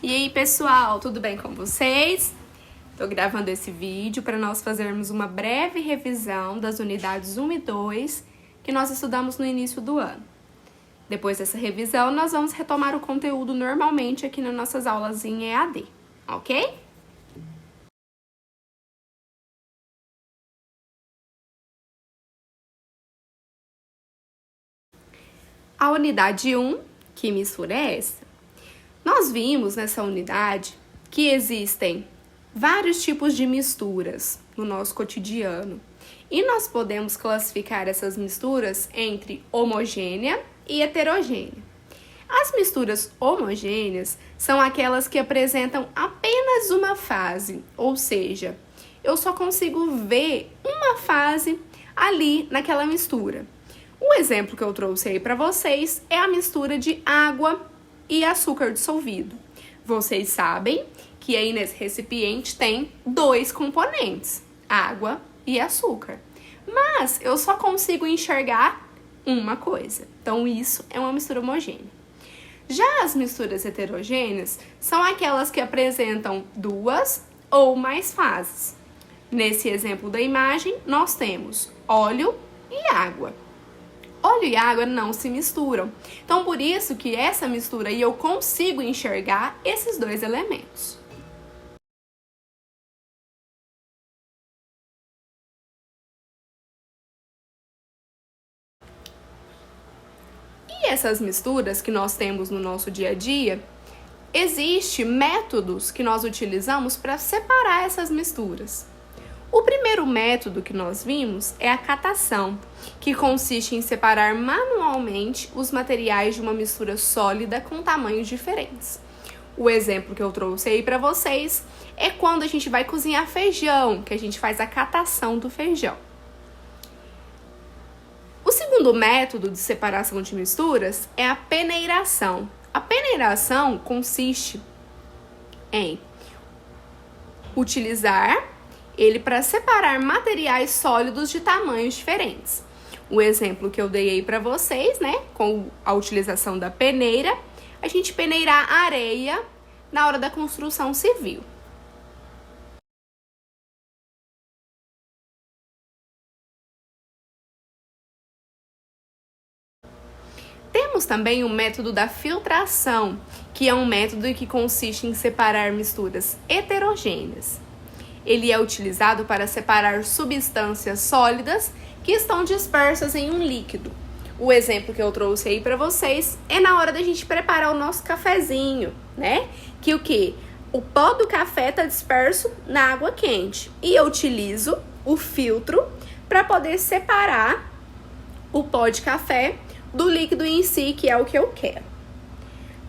E aí, pessoal, tudo bem com vocês? Estou gravando esse vídeo para nós fazermos uma breve revisão das unidades 1 e 2 que nós estudamos no início do ano. Depois dessa revisão, nós vamos retomar o conteúdo normalmente aqui nas nossas aulas em EAD, ok? A unidade 1, que mistura é essa? Nós vimos nessa unidade que existem vários tipos de misturas no nosso cotidiano e nós podemos classificar essas misturas entre homogênea e heterogênea. As misturas homogêneas são aquelas que apresentam apenas uma fase, ou seja, eu só consigo ver uma fase ali naquela mistura. O exemplo que eu trouxe aí para vocês é a mistura de água e açúcar dissolvido. Vocês sabem que aí nesse recipiente tem dois componentes, água e açúcar. Mas eu só consigo enxergar uma coisa. Então isso é uma mistura homogênea. Já as misturas heterogêneas são aquelas que apresentam duas ou mais fases. Nesse exemplo da imagem, nós temos óleo e água. Óleo e água não se misturam. Então, por isso que essa mistura aí eu consigo enxergar esses dois elementos. E essas misturas que nós temos no nosso dia a dia, existem métodos que nós utilizamos para separar essas misturas. O primeiro método que nós vimos é a catação, que consiste em separar manualmente os materiais de uma mistura sólida com tamanhos diferentes. O exemplo que eu trouxe aí para vocês é quando a gente vai cozinhar feijão, que a gente faz a catação do feijão. O segundo método de separação de misturas é a peneiração. A peneiração consiste em utilizar ele para separar materiais sólidos de tamanhos diferentes. O exemplo que eu dei aí para vocês, né, com a utilização da peneira, a gente peneirar areia na hora da construção civil. Temos também o método da filtração, que é um método que consiste em separar misturas heterogêneas. Ele é utilizado para separar substâncias sólidas que estão dispersas em um líquido. O exemplo que eu trouxe aí para vocês é na hora da gente preparar o nosso cafezinho, né? Que o quê? O pó do café está disperso na água quente e eu utilizo o filtro para poder separar o pó de café do líquido em si, que é o que eu quero.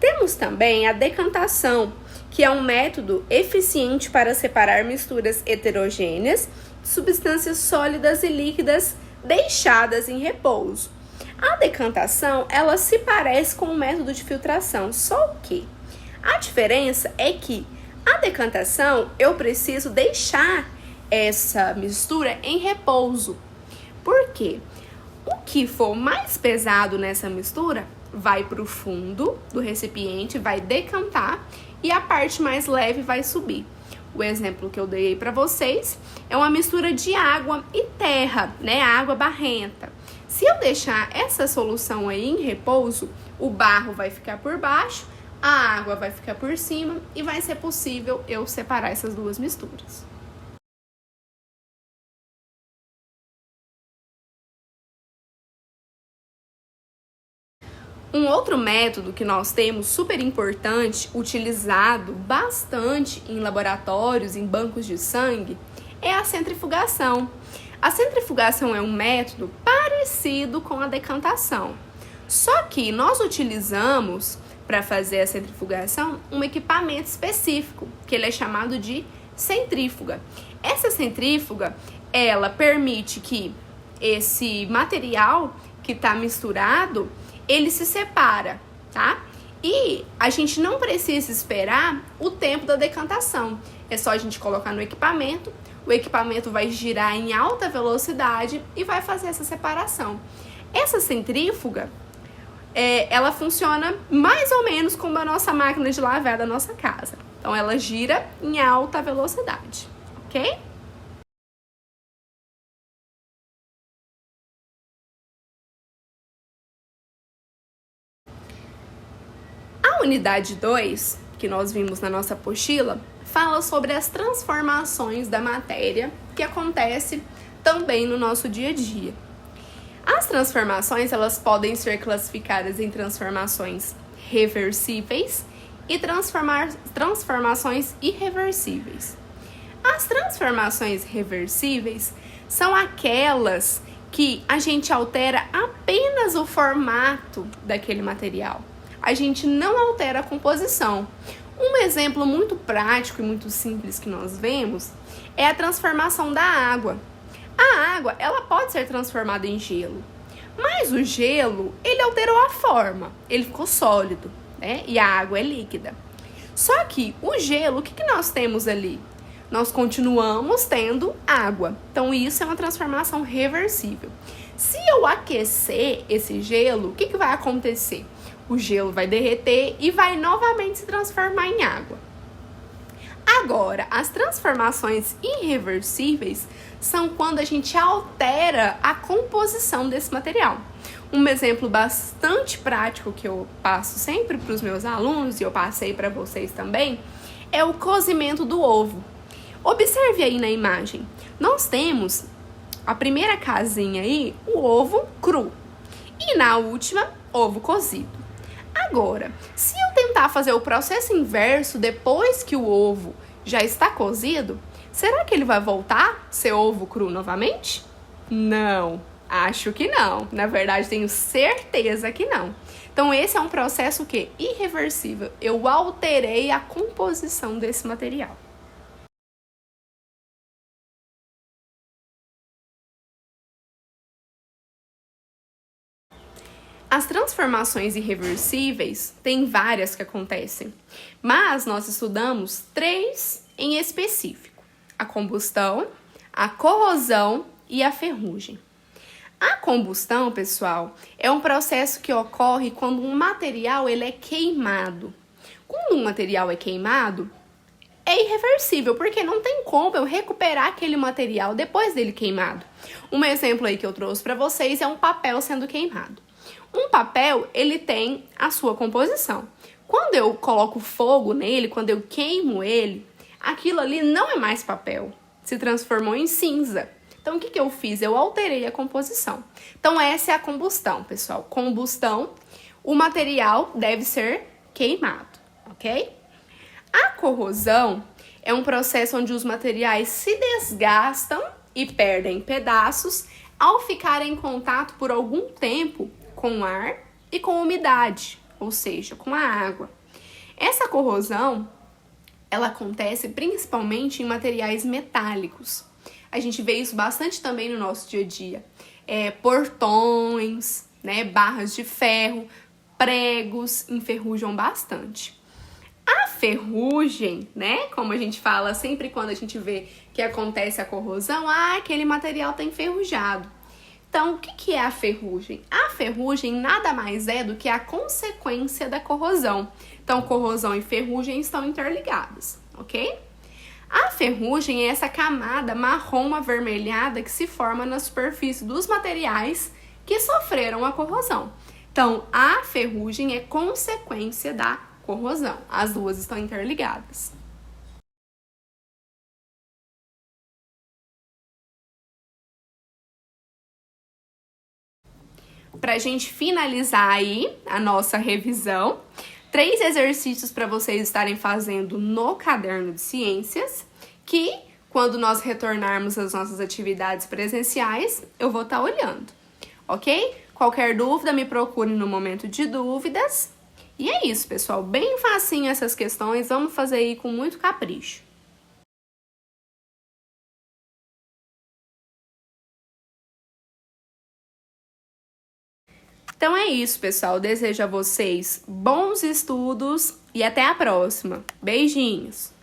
Temos também a decantação, que é um método eficiente para separar misturas heterogêneas de substâncias sólidas e líquidas deixadas em repouso. A decantação, ela se parece com o método de filtração, só que a diferença é que a decantação eu preciso deixar essa mistura em repouso. Por quê? O que for mais pesado nessa mistura vai para o fundo do recipiente, vai decantar e a parte mais leve vai subir. O exemplo que eu dei para vocês é uma mistura de água e terra, né? Água barrenta. Se eu deixar essa solução aí em repouso, o barro vai ficar por baixo, a água vai ficar por cima e vai ser possível eu separar essas duas misturas. Um outro método que nós temos super importante, utilizado bastante em laboratórios, em bancos de sangue, é a centrifugação. A centrifugação é um método parecido com a decantação. Só que nós utilizamos para fazer a centrifugação um equipamento específico, que ele é chamado de centrífuga. Essa centrífuga, ela permite que esse material que está misturado ele se separa, tá? E a gente não precisa esperar o tempo da decantação. É só a gente colocar no equipamento, o equipamento vai girar em alta velocidade e vai fazer essa separação. Essa centrífuga, ela funciona mais ou menos como a nossa máquina de lavar da nossa casa. Então, ela gira em alta velocidade, ok? A unidade 2, que nós vimos na nossa apostila, fala sobre as transformações da matéria que acontece também no nosso dia a dia. As transformações, elas podem ser classificadas em transformações reversíveis e transformações irreversíveis. As transformações reversíveis são aquelas que a gente altera apenas o formato daquele material. A gente não altera a composição. Um exemplo muito prático e muito simples que nós vemos é a transformação da água. A água, ela pode ser transformada em gelo, mas o gelo, ele alterou a forma, ele ficou sólido, né? E a água é líquida. Só que o gelo, o que nós temos ali? Nós continuamos tendo água. Então, isso é uma transformação reversível. Se eu aquecer esse gelo, o que vai acontecer? O gelo vai derreter e vai novamente se transformar em água. Agora, as transformações irreversíveis são quando a gente altera a composição desse material. Um exemplo bastante prático que eu passo sempre para os meus alunos, e eu passei para vocês também, é o cozimento do ovo. Observe aí na imagem. Nós temos a primeira casinha aí, o ovo cru. E na última, ovo cozido. Agora, se eu tentar fazer o processo inverso depois que o ovo já está cozido, será que ele vai voltar a ser ovo cru novamente? Não, acho que não. Na verdade, tenho certeza que não. Então, esse é um processo que irreversível. Eu alterei a composição desse material. As transformações irreversíveis, tem várias que acontecem, mas nós estudamos 3 em específico: a combustão, a corrosão e a ferrugem. A combustão, pessoal, é um processo que ocorre quando um material ele é queimado. Quando um material é queimado, é irreversível, porque não tem como eu recuperar aquele material depois dele queimado. Um exemplo aí que eu trouxe para vocês é um papel sendo queimado. Um papel, ele tem a sua composição. Quando eu coloco fogo nele, quando eu queimo ele, aquilo ali não é mais papel, se transformou em cinza. Então, o que eu fiz? Eu alterei a composição. Então, essa é a combustão, pessoal. Combustão, o material deve ser queimado, ok? A corrosão é um processo onde os materiais se desgastam e perdem pedaços ao ficarem em contato por algum tempo com o ar e com umidade, ou seja, com a água. Essa corrosão, ela acontece principalmente em materiais metálicos. A gente vê isso bastante também no nosso dia a dia. Portões, né, barras de ferro, pregos enferrujam bastante. A ferrugem, né, como a gente fala sempre quando a gente vê que acontece a corrosão, aquele material está enferrujado. Então, o que é a ferrugem? A ferrugem nada mais é do que a consequência da corrosão. Então, corrosão e ferrugem estão interligadas, ok? A ferrugem é essa camada marrom avermelhada que se forma na superfície dos materiais que sofreram a corrosão. Então, a ferrugem é consequência da corrosão. As duas estão interligadas. Para a gente finalizar aí a nossa revisão, 3 exercícios para vocês estarem fazendo no caderno de ciências, que quando nós retornarmos às nossas atividades presenciais, eu vou estar olhando, ok? Qualquer dúvida, me procure no momento de dúvidas. E é isso, pessoal, bem facinho essas questões, vamos fazer aí com muito capricho. Então é isso, pessoal. Desejo a vocês bons estudos e até a próxima. Beijinhos!